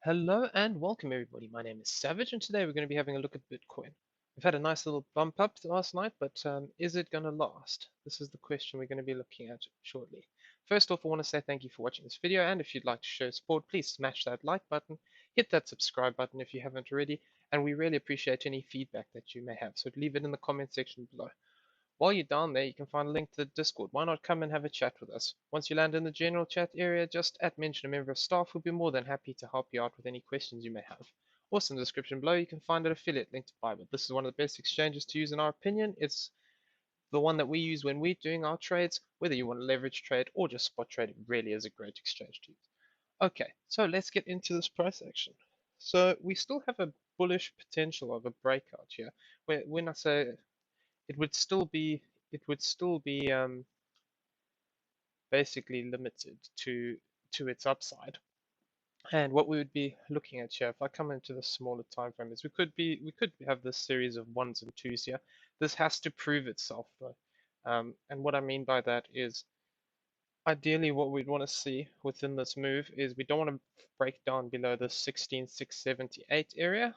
Hello and welcome everybody. My name is Savage and today we're going to be having a look at Bitcoin. We've had a nice little bump up last night, but is it going to last? This is the question we're going to be looking at shortly. First off, I want to say thank you for watching this video, and if you'd like to show support, please smash that like button, hit that subscribe button if you haven't already, and we really appreciate any feedback that you may have, so leave it in the comment section below. While you're down there, you can find a link to the Discord. Why not come and have a chat with us? Once you land in the general chat area, just mention a member of staff who'll be more than happy to help you out with any questions you may have. Also in the description below, you can find an affiliate link to BYBIT. This is one of the best exchanges to use in our opinion. It's the one that we use when we're doing our trades. Whether you want to leverage trade or just spot trade, it really is a great exchange to use. Okay, so let's get into this price action. So we still have a bullish potential of a breakout here. When I say it would still be basically limited to its upside. And what we would be looking at here, if I come into the smaller time frame, is we could have this series of ones and twos here. This has to prove itself though. And what I mean by that is ideally what we'd want to see within this move is we don't want to break down below the 16,678 area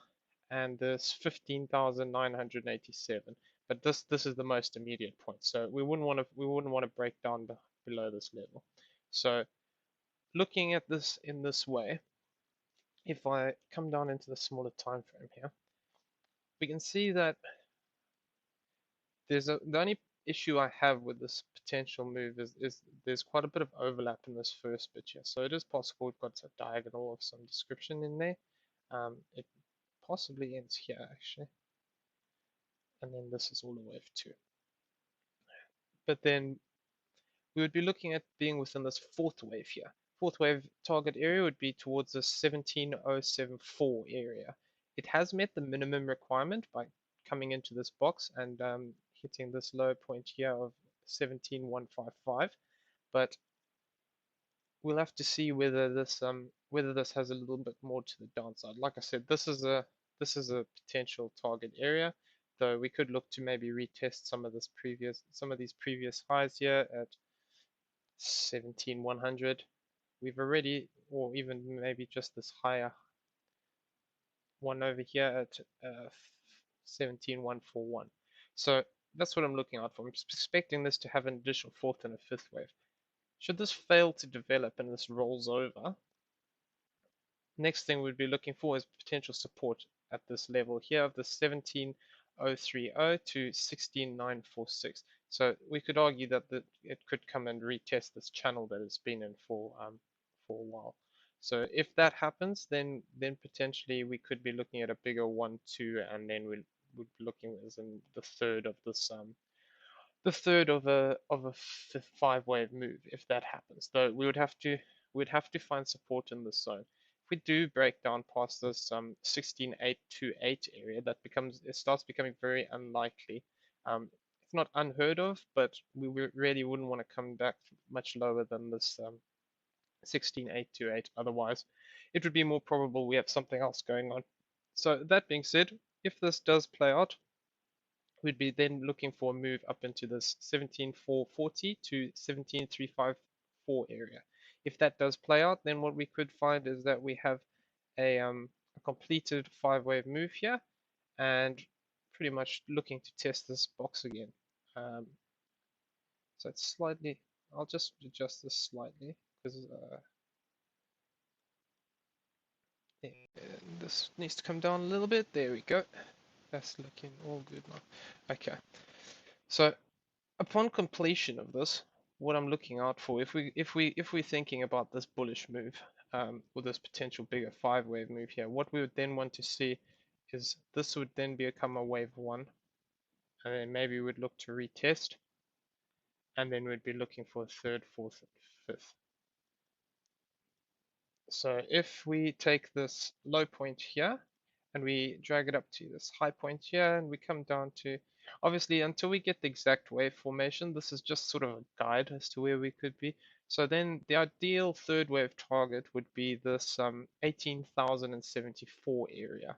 and this 15,987. But this is the most immediate point, so we wouldn't want to break down below this level. So looking at this in this way, if I come down into the smaller time frame here, we can see that the only issue I have with this potential move is there's quite a bit of overlap in this first bit here. So it is possible we've got a diagonal of some description in there. It possibly ends here actually, and then this is all the way to. But then we would be looking at being within this fourth wave here. Fourth wave target area would be towards the 17074 area. It has met the minimum requirement by coming into this box and hitting this low point here of 17155, but we'll have to see whether this has a little bit more to the downside. Like I said, this is a potential target area, though we could look to maybe retest some of these previous highs here at 17100. We've already, or even maybe just this higher one over here at 17141. So that's what I'm looking out for. I'm expecting this to have an additional fourth and a fifth wave. Should this fail to develop and this rolls over, next thing we'd be looking for is potential support at this level here of the 17030 to 16946. So we could argue that it could come and retest this channel that it's been in for a while. So if that happens, then potentially we could be looking at a bigger 1-2, and then we'd be looking as in the third of this the third of a five wave move if that happens. Though we'd have to find support in this zone. If we do break down past this 16828 area, it starts becoming very unlikely. It's not unheard of, but we really wouldn't want to come back much lower than this 16828. Otherwise, it would be more probable we have something else going on. So that being said, if this does play out, we'd be then looking for a move up into this 17440 to 17354 area. If that does play out, then what we could find is that we have a completed five wave move here, and pretty much looking to test this box again. So it's slightly, I'll just adjust this slightly because this needs to come down a little bit. There we go. That's looking all good now. Okay. So upon completion of this, what I'm looking out for, if we're thinking about this bullish move, with this potential bigger five wave move here, what we would then want to see is this would then become a wave one, and then maybe we'd look to retest, and then we'd be looking for a third, fourth, and fifth. So if we take this low point here and we drag it up to this high point here, and we come down to, obviously until we get the exact wave formation, this is just sort of a guide as to where we could be. So then the ideal third wave target would be this 18,074 area.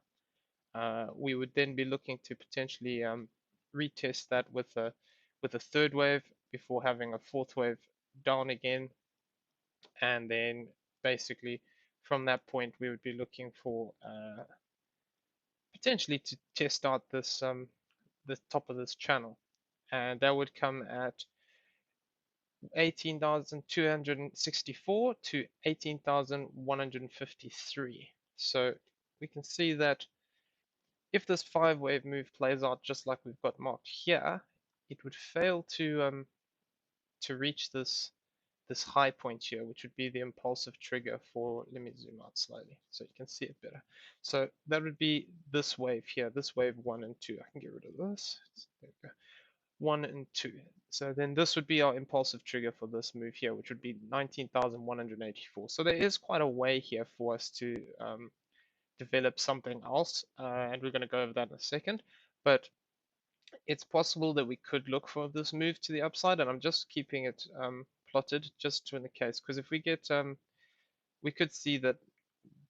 We would then be looking to potentially retest that with a third wave before having a fourth wave down again, and then basically from that point, we would be looking for potentially to test out this the top of this channel, and that would come at 18,264 to 18,153. So we can see that if this 5-wave move plays out just like we've got marked here, it would fail to reach this high point here, which would be the impulsive trigger for, let me zoom out slightly so you can see it better. So that would be this wave here, this wave 1 and 2. I can get rid of this. There we go. 1 and 2. So then this would be our impulsive trigger for this move here, which would be 19,184. So there is quite a way here for us to develop something else, and we're going to go over that in a second. But it's possible that we could look for this move to the upside, and I'm just keeping it plotted just to in the case, because if we get, we could see that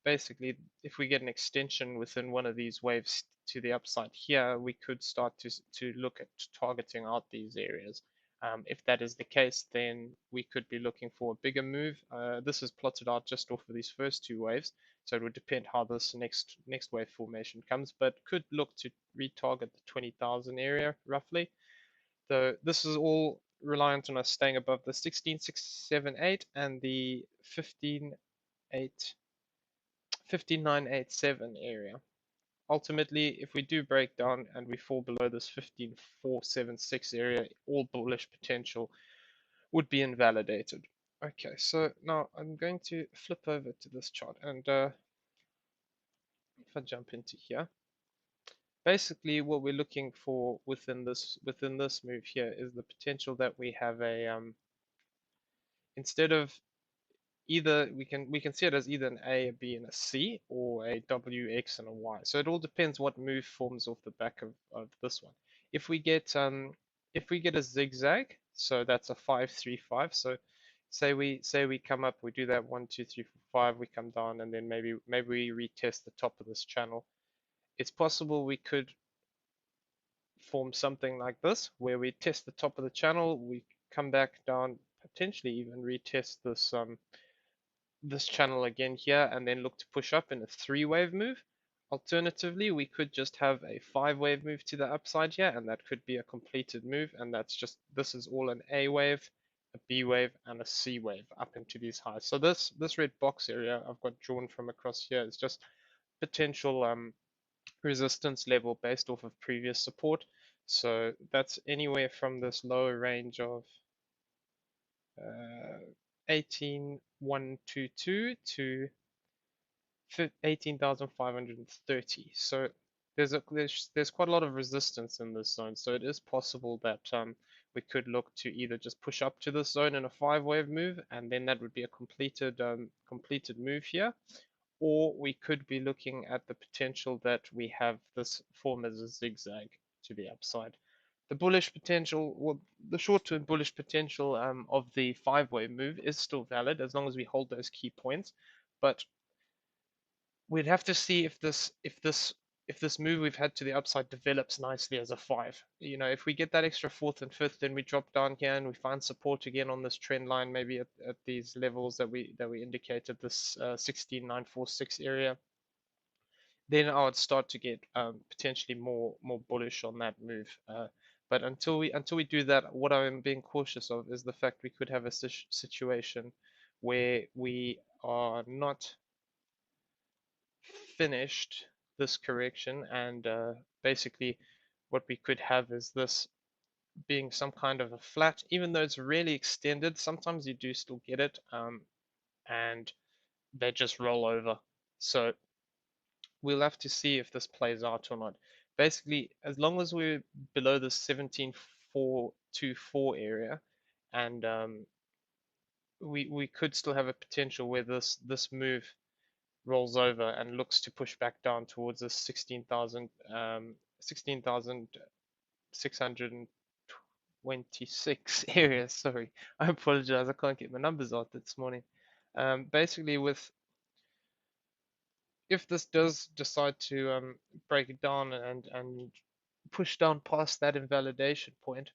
basically if we get an extension within one of these waves to the upside here, we could start to look at targeting out these areas. If that is the case, then we could be looking for a bigger move. This is plotted out just off of these first two waves, so it would depend how this next wave formation comes, but could look to retarget the 20,000 area roughly. So this is all reliant on us staying above the 16,678 and the 15,987 area. Ultimately, if we do break down and we fall below this 15,476 area, all bullish potential would be invalidated. Okay, so now I'm going to flip over to this chart, and if I jump into here, basically what we're looking for within this move here is the potential that we have a instead of either we can see it as either an A, a B, and a C, or a W, X, and a Y. So it all depends what move forms off the back of this one. If we get a zigzag, so that's a 5-3-5. So say we come up, we do that 1, 2, 3, 4, 5, we come down, and then maybe we retest the top of this channel. It's possible we could form something like this, where we test the top of the channel, we come back down, potentially even retest this channel again here, and then look to push up in a 3-wave move. Alternatively, we could just have a 5-wave move to the upside here, and that could be a completed move, and this is all an A wave, a B wave, and a C wave up into these highs. So this red box area I've got drawn from across here is just potential resistance level based off of previous support. So that's anywhere from this lower range of 18,122 to 18,530. So there's quite a lot of resistance in this zone. So it is possible that we could look to either just push up to this zone in a 5-wave move, and then that would be a completed move here, or we could be looking at the potential that we have this form as a zigzag to the upside. The bullish potential, well, the short-term bullish potential of the 5-wave move is still valid as long as we hold those key points, but we'd have to see if this move we've had to the upside develops nicely as a 5. You know, if we get that extra 4th and 5th, then we drop down here and we find support again on this trend line, maybe at these levels that we indicated, this 16946 area. Then I would start to get potentially more bullish on that move. But until we do that, what I'm being cautious of is the fact we could have a situation where we are not finished this correction, and basically what we could have is this being some kind of a flat, even though it's really extended. Sometimes you do still get it, and they just roll over. So we'll have to see if this plays out or not. Basically, as long as we're below the 17,424 area, and we could still have a potential where this move rolls over and looks to push back down towards the 16,626 area. Sorry, I apologize. I can't get my numbers out this morning. Basically, if this does decide to break it down and push down past that invalidation point,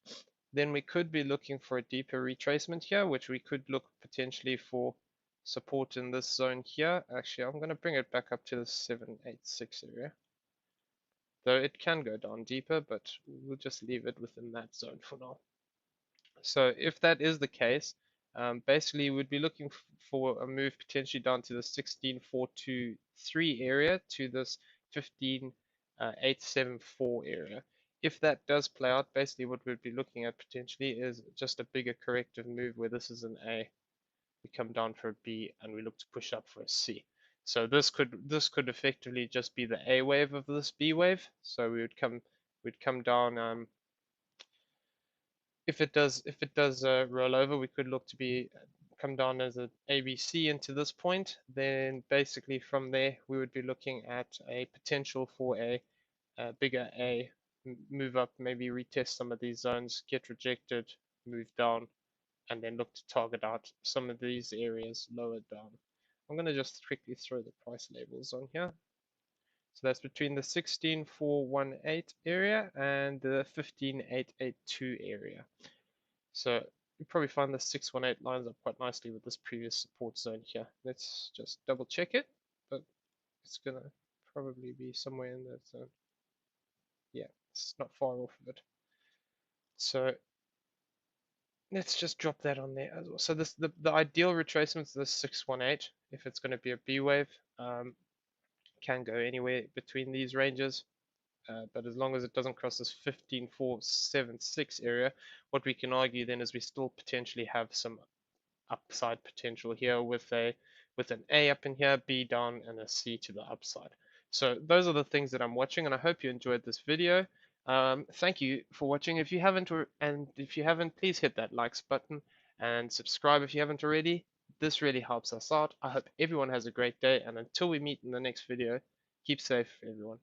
then we could be looking for a deeper retracement here, which we could look potentially for support in this zone here. Actually, I'm going to bring it back up to the 786 area. Though it can go down deeper, but we'll just leave it within that zone for now. So if that is the case, basically we'd be looking for a move potentially down to the 16423 area to this 15874 area. If that does play out, basically what we'd be looking at potentially is just a bigger corrective move where this is an A, we come down for a B, and we look to push up for a C. So this could effectively just be the A wave of this B wave. So we'd come down. If it does roll over, we could look to be come down as a ABC into this point. Then basically from there we would be looking at a potential for a bigger A, move up, maybe retest some of these zones, get rejected, move down, and then look to target out some of these areas lower down. I'm going to just quickly throw the price labels on here. So that's between the 16418 area and the 15882 area. So you probably find the 618 lines up quite nicely with this previous support zone here. Let's just double check it, but it's going to probably be somewhere in that zone. Yeah, it's not far off of it. So let's just drop that on there as well. So the ideal retracement is the 618 if it's going to be a B wave. Can go anywhere between these ranges, but as long as it doesn't cross this 15476 area, what we can argue then is we still potentially have some upside potential here with an A up in here, B down, and a C to the upside. So those are the things that I'm watching, and I hope you enjoyed this video. Thank you for watching. If you haven't, please hit that likes button and subscribe if you haven't already. This really helps us out. I hope everyone has a great day, and until we meet in the next video, keep safe, everyone.